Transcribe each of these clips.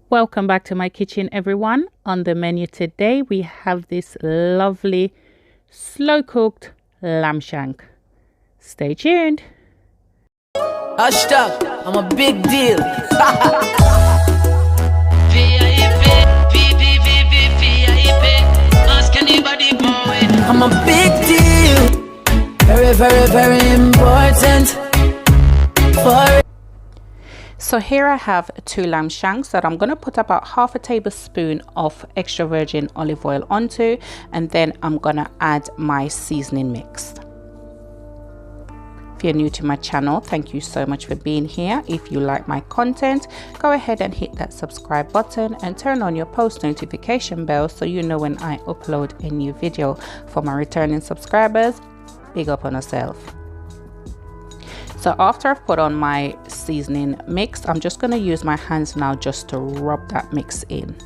Welcome back to my kitchen, everyone. On the menu today we have this lovely slow cooked lamb shank. Stay tuned. Hashtag, I'm a big deal. I'm a big deal. Very, very, very important. So here I have 2 lamb shanks that I'm going to put about half a tablespoon of extra virgin olive oil onto, and then I'm going to add my seasoning mix. If you're new to my channel, thank you so much for being here. If you like my content, go ahead and hit that subscribe button and turn on your post notification bell so you know when I upload a new video. For my returning subscribers, big up on yourself. So after I've put on my seasoning mix, I'm just going to use my hands now just to rub that mix in.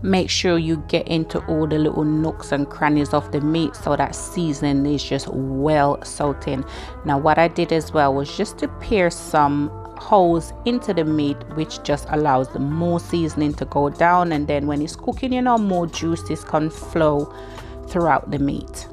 Make sure you get into all the little nooks and crannies of the meat so that seasoning is just well soaked in. Now what I did as well was just to pierce some holes into the meat, which just allows the more seasoning to go down, and then when it's cooking, you know, more juices can flow throughout the meat.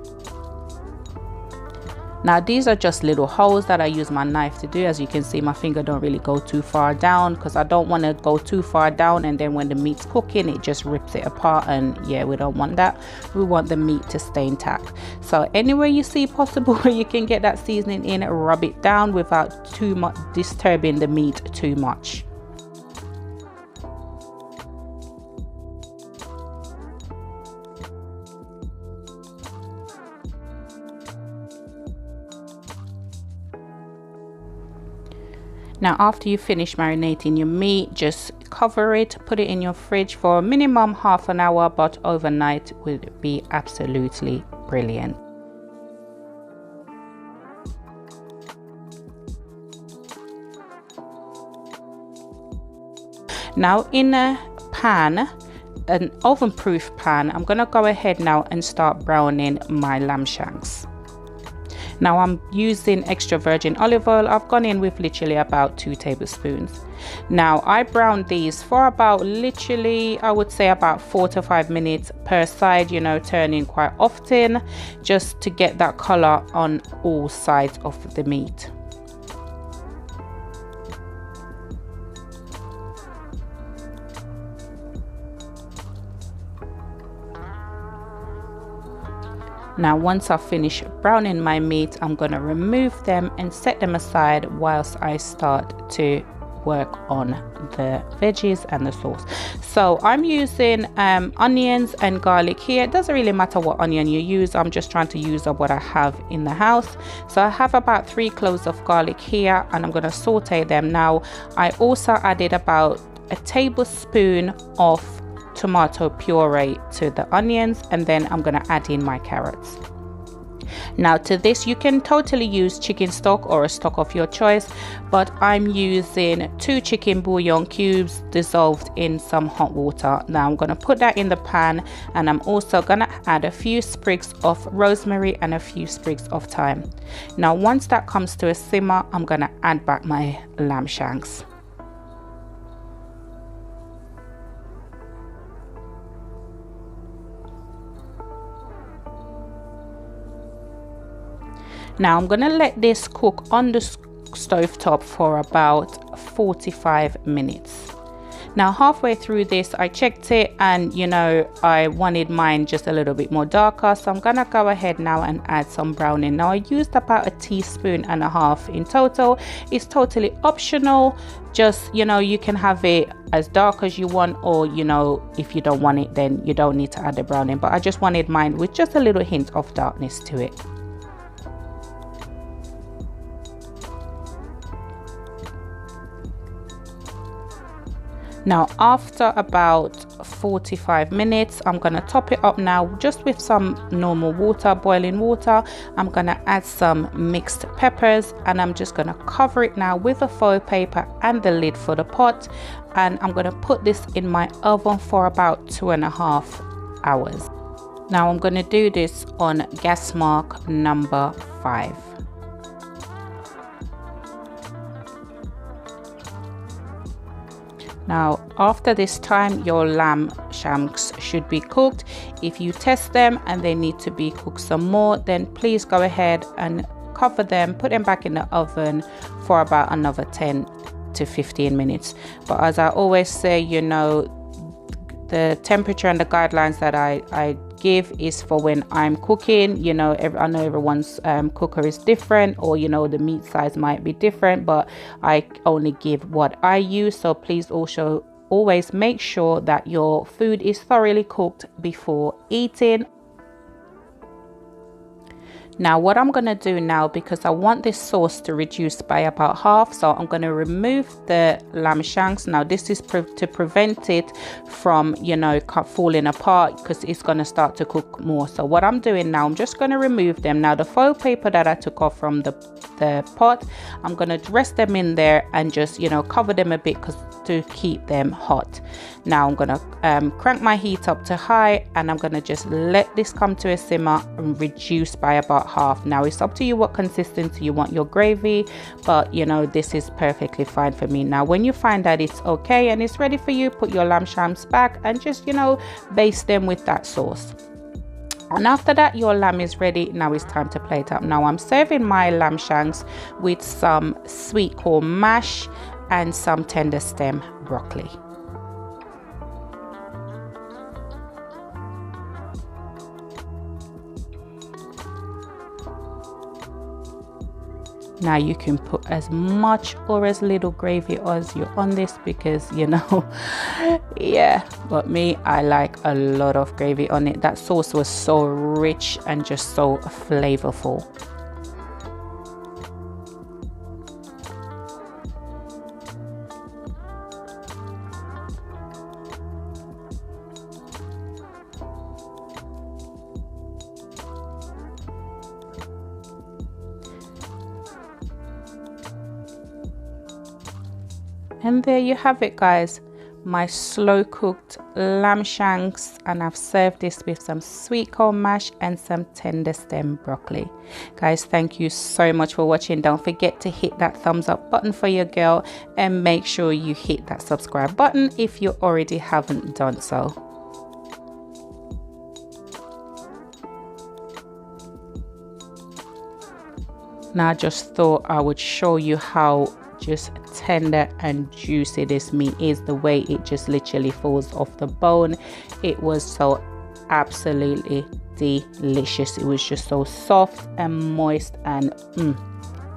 Now these are just little holes that I use my knife to do. As you can see, my finger don't really go too far down because I don't want to go too far down and then when the meat's cooking it just rips it apart, and yeah, we don't want that. We want the meat to stay intact. So anywhere you see possible where you can get that seasoning in, rub it down without too much disturbing the meat too much. Now after you finish marinating your meat, just cover it, put it in your fridge for a minimum half an hour, but overnight would be absolutely brilliant. Now in a pan, an oven proof pan, I'm gonna go ahead now and start browning my lamb shanks. Now I'm using extra virgin olive oil. I've gone in with literally about 2 tablespoons. Now I browned these for about literally, I would say about 4 to 5 minutes per side, you know, turning quite often just to get that color on all sides of the meat. Now once I've finished browning my meat, I'm going to remove them and set them aside whilst I start to work on the veggies and the sauce. So I'm using onions and garlic here. It doesn't really matter what onion you use, I'm just trying to use up what I have in the house. So I have about 3 cloves of garlic here and I'm going to saute them. Now I also added about a tablespoon of tomato puree to the onions, and then I'm going to add in my carrots. Now to this you can totally use chicken stock or a stock of your choice, but I'm using 2 chicken bouillon cubes dissolved in some hot water. Now I'm going to put that in the pan, and I'm also going to add a few sprigs of rosemary and a few sprigs of thyme. Now once that comes to a simmer, I'm going to add back my lamb shanks. Now I'm gonna let this cook on the stove top for about 45 minutes. Now halfway through this I checked it, and you know, I wanted mine just a little bit more darker, so I'm gonna go ahead now and add some browning. Now I used about 1.5 teaspoons in total. It's totally optional, just, you know, you can have it as dark as you want, or you know, if you don't want it then you don't need to add the browning, but I just wanted mine with just a little hint of darkness to it. Now after about 45 minutes, I'm gonna top it up now just with some normal water, boiling water. I'm gonna add some mixed peppers, and I'm just gonna cover it now with a foil paper and the lid for the pot, and I'm gonna put this in my oven for about 2.5 hours. Now I'm gonna do this on gas mark number 5. Now after this time, your lamb shanks should be cooked. If you test them and they need to be cooked some more, then please go ahead and cover them, put them back in the oven for about another 10 to 15 minutes. But as I always say, you know, the temperature and the guidelines that I give is for when I'm cooking. You know, I know everyone's cooker is different, or you know, the meat size might be different, but I only give what I use. So please also always make sure that your food is thoroughly cooked before eating. Now what I'm gonna do now, because I want this sauce to reduce by about half, so I'm gonna remove the lamb shanks. Now this is to prevent it from, you know, falling apart, because it's gonna start to cook more. So what I'm doing now, I'm just gonna remove them. Now the foil paper that I took off from the pot, I'm gonna rest them in there and just, you know, cover them a bit to keep them hot. Now I'm gonna crank my heat up to high, and I'm gonna just let this come to a simmer and reduce by about half. Now it's up to you what consistency you want your gravy, but you know, this is perfectly fine for me. Now when you find that it's okay and it's ready for you, put your lamb shanks back and just, you know, baste them with that sauce. And after that, your lamb is ready. Now it's time to plate up. Now I'm serving my lamb shanks with some sweet corn mash and some tender stem broccoli. Now you can put as much or as little gravy as you're on this, because you know, yeah, but me, I like a lot of gravy on it. That sauce was so rich and just so flavorful. And there you have it, guys, my slow cooked lamb shanks, and I've served this with some sweet corn mash and some tender stem broccoli. Guys, thank you so much for watching. Don't forget to hit that thumbs up button for your girl, and make sure you hit that subscribe button if you already haven't done so. Now I just thought I would show you how just tender and juicy this meat is, the way it just literally falls off the bone. It was so absolutely delicious. It was just so soft and moist and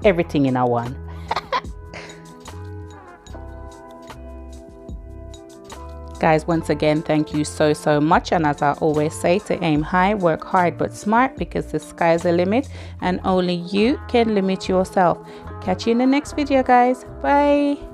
everything in a one. Guys, once again, thank you so much. And as I always say, to aim high, work hard but smart, because the sky's the limit and only you can limit yourself. Catch you in the next video, guys. Bye.